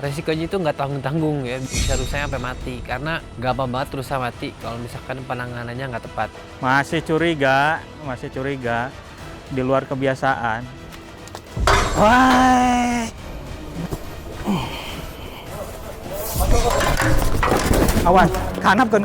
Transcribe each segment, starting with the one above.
resikonya itu nggak tanggung-tanggung ya, bisa rusaknya sampai mati karena gampang banget rusak mati kalau misalkan penanganannya nggak tepat. Masih curiga di luar kebiasaan. Wah. Awan, kanapkeun.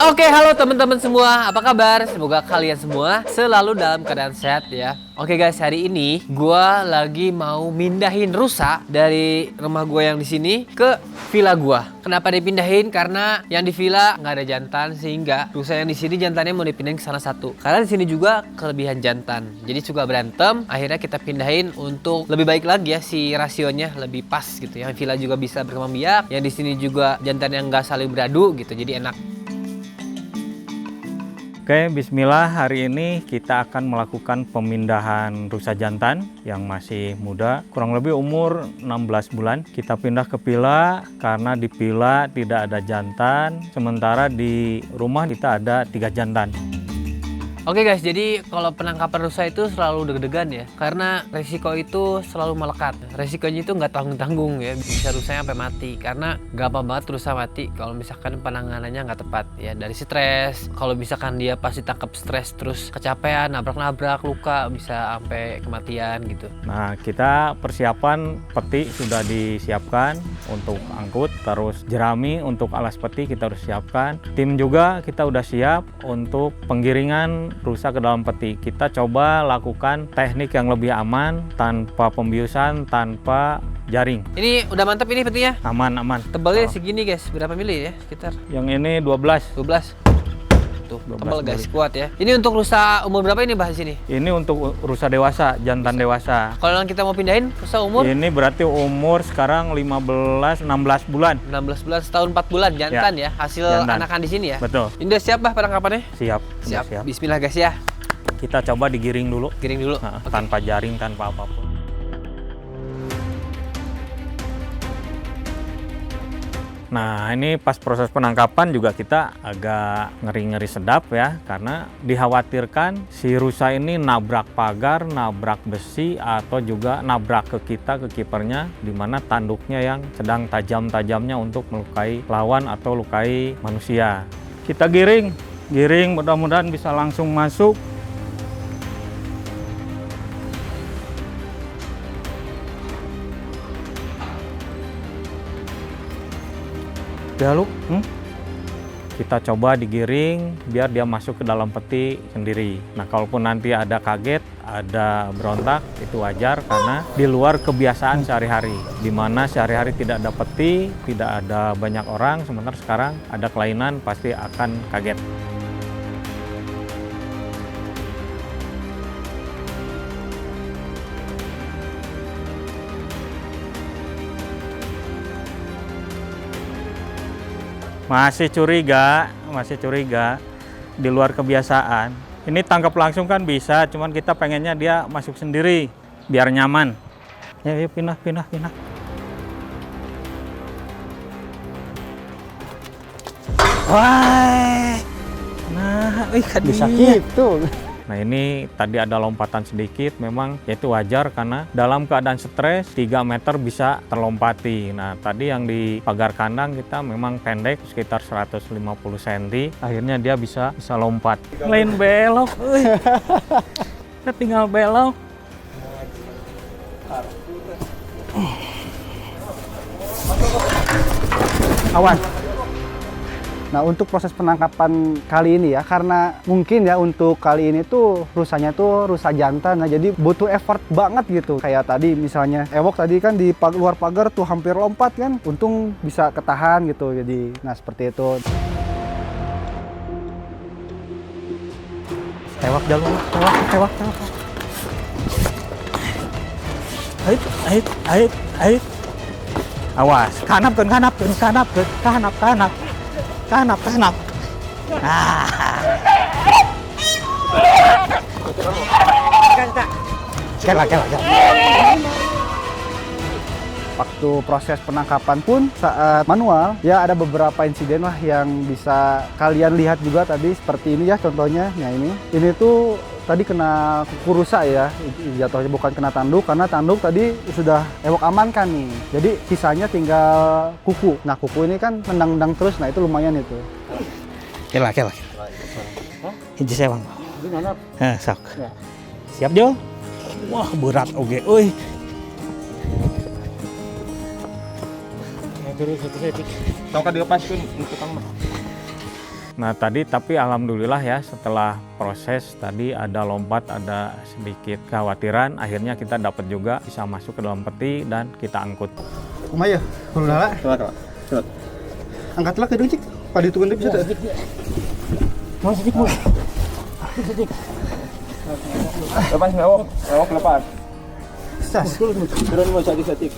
Oke, halo teman-teman semua, apa kabar? Semoga kalian semua selalu dalam keadaan sehat ya. Oke guys, hari ini gua lagi mau mindahin rusa dari rumah gua yang di sini ke villa gua. Kenapa dipindahin? Karena yang di villa nggak ada jantan, sehingga rusa yang di sini jantannya mau dipindahin ke sana satu. Karena di sini juga kelebihan jantan, jadi suka berantem. Akhirnya kita pindahin untuk lebih baik lagi ya, si rasionya lebih pas gitu. Yang villa juga bisa berkembang biak, yang di sini juga jantan yang nggak saling beradu gitu, jadi enak. Oke, bismillah, hari ini kita akan melakukan pemindahan rusa jantan yang masih muda, kurang lebih umur 16 bulan. Kita pindah ke villa karena di villa tidak ada jantan, sementara di rumah kita ada 3 jantan. Oke guys, jadi kalau penangkapan rusa itu selalu deg-degan ya, karena resiko itu selalu melekat. Resikonya itu nggak tanggung-tanggung ya, bisa rusaknya sampai mati karena gampang banget rusa mati kalau misalkan penanganannya nggak tepat ya, dari stres. Kalau misalkan dia pas ditangkap stres terus kecapean, nabrak-nabrak, luka, bisa sampai kematian gitu. Nah, kita persiapan peti sudah disiapkan untuk angkut, terus jerami untuk alas peti kita harus siapkan. Tim juga kita udah siap untuk penggiringan rusa ke dalam peti. Kita coba lakukan teknik yang lebih aman tanpa pembiusan, tanpa jaring. Ini udah mantap ini petinya? Aman. Tebalnya segini guys, berapa mili ya sekitar? Yang ini 12. Tuh, 12 tebal guys, mili. kuat ya. Ini untuk rusa umur berapa ini bahas sini? Ini untuk rusa dewasa, jantan dewasa. Kalau yang kita mau pindahin, rusa umur? Ini berarti umur sekarang 16 bulan. 16 bulan, setahun 4 bulan, jantan ya, hasil jantan. anakan di sini ya. Betul. Ini udah siap bah penangkapannya? Siap. Bismillah guys ya. Kita coba digiring dulu. Giring dulu. Nah, Oke. tanpa jaring, tanpa apapun. Nah, ini pas proses penangkapan juga kita agak ngeri-ngeri sedap ya, karena dikhawatirkan si rusa ini nabrak pagar, nabrak besi, atau juga nabrak ke kita, ke kipernya, di mana tanduknya yang sedang tajam-tajamnya untuk melukai lawan atau lukai manusia. Kita giring, mudah-mudahan bisa langsung masuk. Ya lu, kita coba digiring biar dia masuk ke dalam peti sendiri. Nah, kalaupun nanti ada kaget, ada berontak, itu wajar karena di luar kebiasaan sehari-hari. Di mana sehari-hari tidak ada peti, tidak ada banyak orang, sementara sekarang ada kelainan, pasti akan kaget. Masih curiga di luar kebiasaan. Ini tangkap langsung kan bisa, cuman kita pengennya dia masuk sendiri biar nyaman. Ya, pindah. Wah. Nah, kan bisa gitu. Nah, ini tadi ada lompatan sedikit, memang itu wajar karena dalam keadaan stres 3 meter bisa terlompati. Nah, tadi yang di pagar kandang kita memang pendek sekitar 150 cm, akhirnya dia bisa lompat. Lain belok, kita tinggal belok. Awan. Nah, untuk proses penangkapan kali ini ya, karena mungkin ya untuk kali ini tuh rusanya tuh rusa jantan, nah jadi butuh effort banget gitu. Kayak tadi misalnya ewok tadi kan di luar pagar tuh hampir lompat kan, untung bisa ketahan gitu. Jadi, nah seperti itu. Tewak jalur, tewak. Ait. Awas, kanap. Nah. Kela. Waktu proses penangkapan pun saat manual ya ada beberapa insiden lah yang bisa kalian lihat juga tadi seperti ini ya contohnya. Nah ini tuh tadi kena kuku rusa ya jatuhnya, bukan kena tanduk karena tanduk tadi sudah ewok amankan nih. Jadi sisanya tinggal kuku. Nah kuku ini kan nendang-nendang terus, nah itu lumayan itu. Kela. Hiji sewang. Nah, sok. Ya. Siap Jo? Wah berat oge, euy. Nah tadi tapi alhamdulillah ya setelah proses tadi ada lompat, ada sedikit kekhawatiran, akhirnya kita dapat juga bisa masuk ke dalam peti dan kita angkut. Kumaya, kulala. Coba. Angkatlah ke cik. Pada itu bisa tak? Mau sedikit mau. Sedikit. Lepas ngawok lepas. Sas. Turun mau sadik.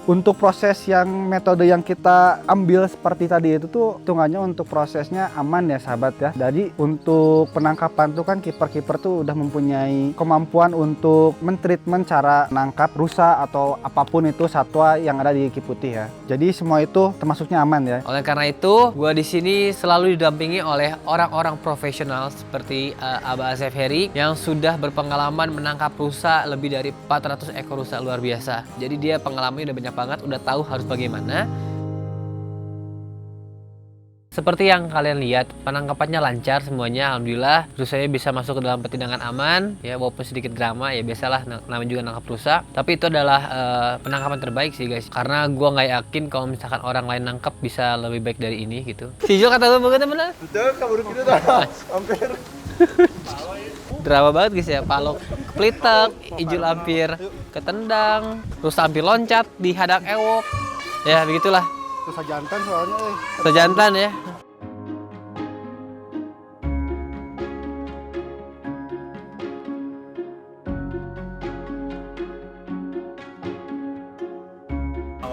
Untuk proses yang metode yang kita ambil seperti tadi itu tuh hitungannya untuk prosesnya aman ya sahabat ya. Jadi untuk penangkapan tuh kan kiper-kiper tuh udah mempunyai kemampuan untuk mentreatment cara nangkap rusa atau apapun itu satwa yang ada di Kiputih ya. Jadi semua itu termasuknya aman ya. Oleh karena itu, gua di sini selalu didampingi oleh orang-orang profesional seperti Abah Asep Heri yang sudah berpengalaman menangkap rusa lebih dari 400 ekor rusa luar biasa. Jadi dia pengalamannya udah banyak banget, udah tahu harus bagaimana. Seperti yang kalian lihat, penangkapannya lancar semuanya, alhamdulillah. Rusanya bisa masuk ke dalam peti dengan aman, ya walaupun sedikit drama, ya biasalah namanya juga nangkap rusa. Tapi itu adalah penangkapan terbaik sih guys, karena gua nggak yakin kalau misalkan orang lain nangkap bisa lebih baik dari ini gitu. Sijil kata gue bukan bener? Betul, kabur gitu dah. Hampir. Drama banget guys ya, palok kepelitek, ijul hampir ketendang, rusa hampir loncat di hadang ewok. Ya begitulah. Rusa jantan soalnya Sejantan ya.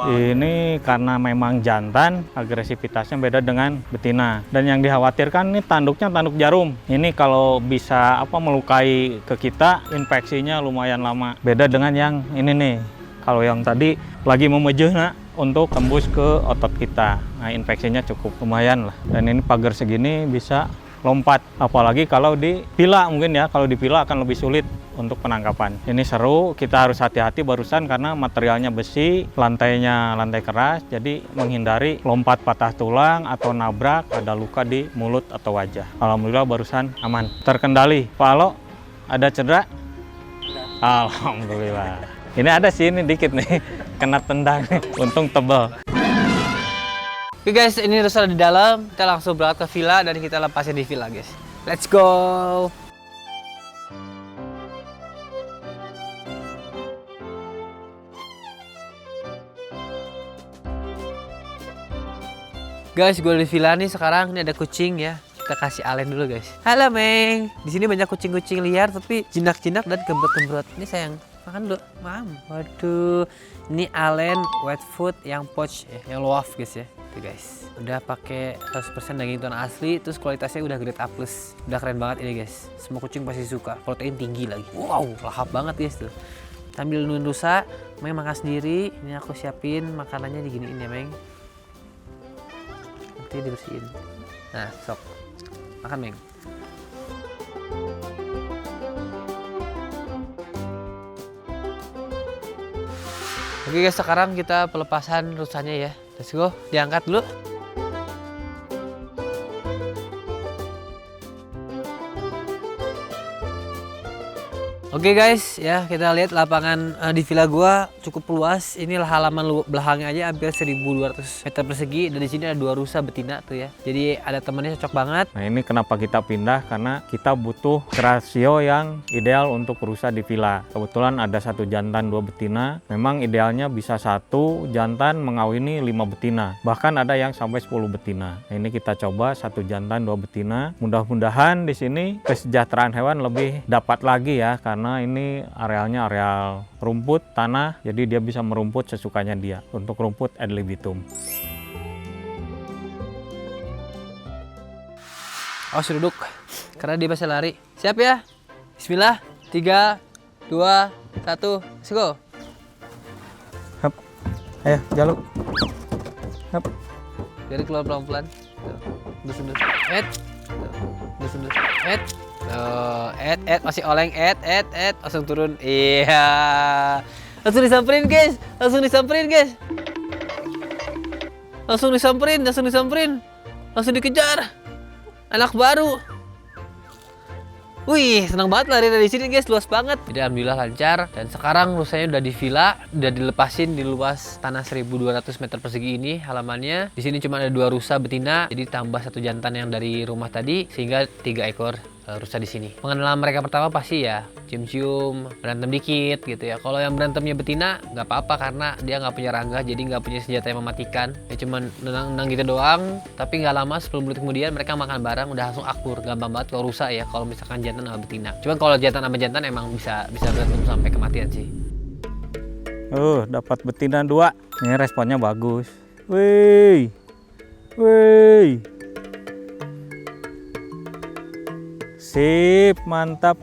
Ini karena memang jantan, agresivitasnya beda dengan betina. Dan yang dikhawatirkan ini tanduknya tanduk jarum. Ini kalau bisa melukai ke kita, infeksinya lumayan lama. Beda dengan yang ini nih. Kalau yang tadi lagi memejeh untuk tembus ke otot kita. Nah, infeksinya cukup lumayan lah. Dan ini pagar segini bisa lompat. Apalagi kalau dipila mungkin ya. Kalau dipila akan lebih sulit untuk penangkapan. Ini seru, kita harus hati-hati barusan karena materialnya besi, lantainya lantai keras, jadi menghindari lompat patah tulang atau nabrak, ada luka di mulut atau wajah. Alhamdulillah barusan aman. Terkendali. Pak Alo, ada cedera? Alhamdulillah. Ini ada sih, ini dikit nih, kena tendang, untung tebal. Oke guys, ini rusa di dalam, kita langsung berangkat ke villa dan kita lepasin di villa guys. Let's go! Guys, gue di villa nih sekarang, ini ada kucing ya. Kita kasih Alen dulu guys. Halo Meng. Di sini banyak kucing-kucing liar tapi jinak-jinak dan gembrot-gembrot. Ini sayang, makan dulu. Mam. Waduh. Ini Alen wet food yang pouch ya, yang loaf guys ya. Tuh guys. Udah pakai 100% daging tuna asli, terus kualitasnya udah grade A+. Udah keren banget ini guys. Semua kucing pasti suka. Protein tinggi lagi. Wow, lahap banget guys tuh. Sambil nungguin rusa, Meng makan sendiri. Ini aku siapin makanannya diginiin ya Meng. Nanti dibersihin. Nah, sok. Makan, Meng. Oke guys, sekarang kita pelepasan rusanya ya. Let's go, diangkat dulu. Oke guys, ya kita lihat lapangan di villa gua cukup luas. Inilah halaman belakangnya aja hampir 1.200 meter persegi dan di sini ada 2 rusa betina tuh ya. Jadi ada temennya cocok banget. Nah ini kenapa kita pindah, karena kita butuh rasio yang ideal untuk rusa di villa. Kebetulan ada 1 jantan 2 betina. Memang idealnya bisa 1 jantan mengawini 5 betina. Bahkan ada yang sampai 10 betina. Nah ini kita coba 1 jantan 2 betina. Mudah-mudahan di sini kesejahteraan hewan lebih dapat lagi ya, karena ini arealnya areal rumput tanah, jadi dia bisa merumput sesukanya dia. Untuk rumput ad libitum. Awas duduk, karena dia bisa lari. Siap ya? Bismillah, 3, 2, 1, let's go. Hup. Ayo, jaluk. Hup. Jadi keluar pelan-pelan. Endus. Endus. Masih oleng. Langsung turun. Iya. Langsung disamperin, guys. Langsung dikejar. Anak baru. Wih, senang banget lari dari sini, guys. Luas banget. Jadi alhamdulillah lancar. Dan sekarang rusanya udah di villa, udah dilepasin di luas tanah 1.200 meter persegi ini halamannya. Di sini cuma ada 2 rusa betina, jadi tambah 1 jantan yang dari rumah tadi, sehingga 3 ekor rusa di sini. Pengenalan mereka pertama pasti ya cium-cium, berantem dikit gitu ya. Kalau yang berantemnya betina nggak apa-apa karena dia nggak punya rangga, jadi nggak punya senjata yang mematikan. Ya cuman nenang-nenang gitu doang. Tapi nggak lama 10 menit kemudian mereka makan bareng udah langsung akur. Gampang banget kalau rusa ya. Kalau misalkan jantan sama betina. Cuman kalau jantan sama jantan emang bisa berantem sampai kematian sih. Dapat betina 2. Ini responnya bagus. Wih. Sip, mantap.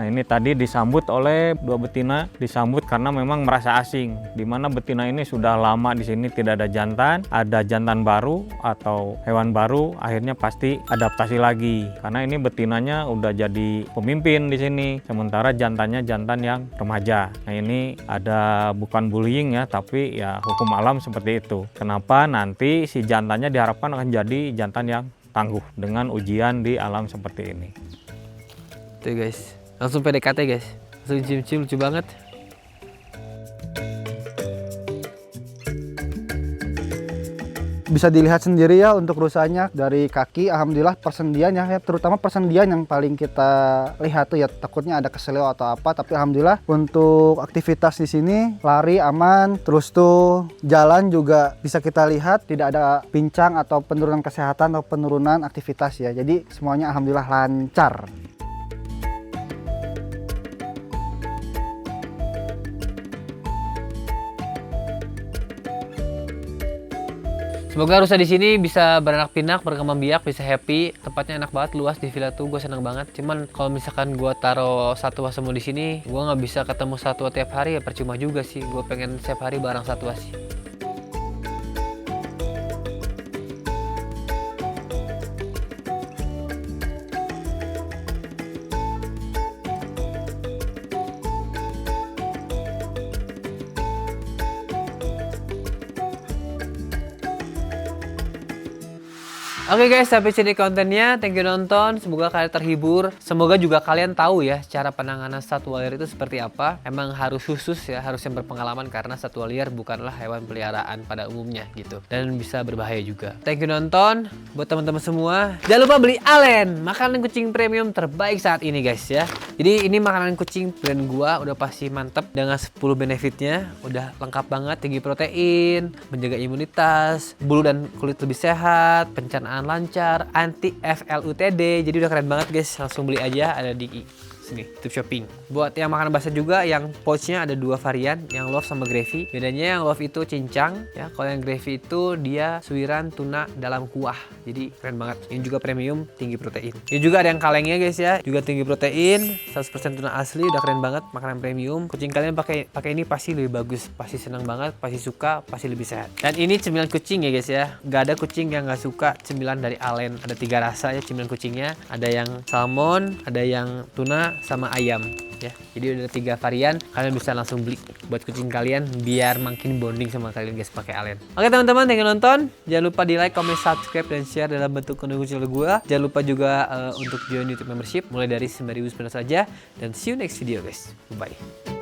Nah ini tadi disambut oleh 2 betina, disambut karena memang merasa asing. Dimana betina ini sudah lama di sini tidak ada jantan baru atau hewan baru, akhirnya pasti adaptasi lagi. Karena ini betinanya udah jadi pemimpin di sini, sementara jantannya jantan yang remaja. Nah ini ada bukan bullying ya, tapi ya hukum alam seperti itu. Kenapa nanti si jantannya diharapkan akan jadi jantan yang tangguh dengan ujian di alam seperti ini. Tuh guys, langsung PDKT guys, langsung cium-cium, lucu banget. Bisa dilihat sendiri ya untuk rusanya dari kaki, alhamdulillah persendiannya ya, terutama persendian yang paling kita lihat tuh ya, takutnya ada keseleo atau apa, tapi alhamdulillah untuk aktivitas di sini lari aman, terus tuh jalan juga bisa kita lihat tidak ada pincang atau penurunan kesehatan atau penurunan aktivitas ya, jadi semuanya alhamdulillah lancar. Semoga rusa di sini bisa beranak pinak, berkembang biak, bisa happy. Tempatnya enak banget, luas di villa tuh, gue seneng banget. Cuman kalau misalkan gue taruh satwa semua di sini, gue nggak bisa ketemu satwa tiap hari ya percuma juga sih. Gue pengen setiap hari bareng satwa sih. Oke guys, sampai sini kontennya. Thank you nonton. Semoga kalian terhibur. Semoga juga kalian tahu ya cara penanganan satwa liar itu seperti apa. Emang harus khusus ya, harus yang berpengalaman karena satwa liar bukanlah hewan peliharaan pada umumnya gitu. Dan bisa berbahaya juga. Thank you nonton. Buat teman-teman semua, jangan lupa beli Alen, makanan kucing premium terbaik saat ini guys ya. Jadi ini makanan kucing brand gua udah pasti mantep dengan 10 benefitnya. Udah lengkap banget, tinggi protein, menjaga imunitas, bulu dan kulit lebih sehat, pencernaan lancar, anti FLUTD. Jadi udah keren banget guys, langsung beli aja, ada di sini YouTube Shopping. Buat yang makan basah juga, yang pouchnya ada 2 varian, yang love sama gravy. Bedanya yang love itu cincang ya, kalau yang gravy itu dia suiran tuna dalam kuah. Jadi keren banget. Ini juga premium, tinggi protein. Ini juga ada yang kalengnya guys ya, juga tinggi protein, 100% tuna asli, udah keren banget, makanan premium. Kucing kalian pakai ini pasti lebih bagus, pasti senang banget, pasti suka, pasti lebih sehat. Dan ini cemilan kucing ya guys ya. Gak ada kucing yang gak suka cemilan dari Alen. Ada 3 rasa ya cemilan kucingnya. Ada yang salmon, ada yang tuna, sama ayam ya. Jadi udah 3 varian, kalian bisa langsung beli buat kucing kalian biar makin bonding sama kalian guys pakai Alen. Oke teman-teman, thank you nonton. Jangan lupa di like, comment, subscribe dan share dalam bentuk kondisi channel gua. Jangan lupa juga untuk join YouTube membership mulai dari 9.900 saja, dan see you next video guys. Bye.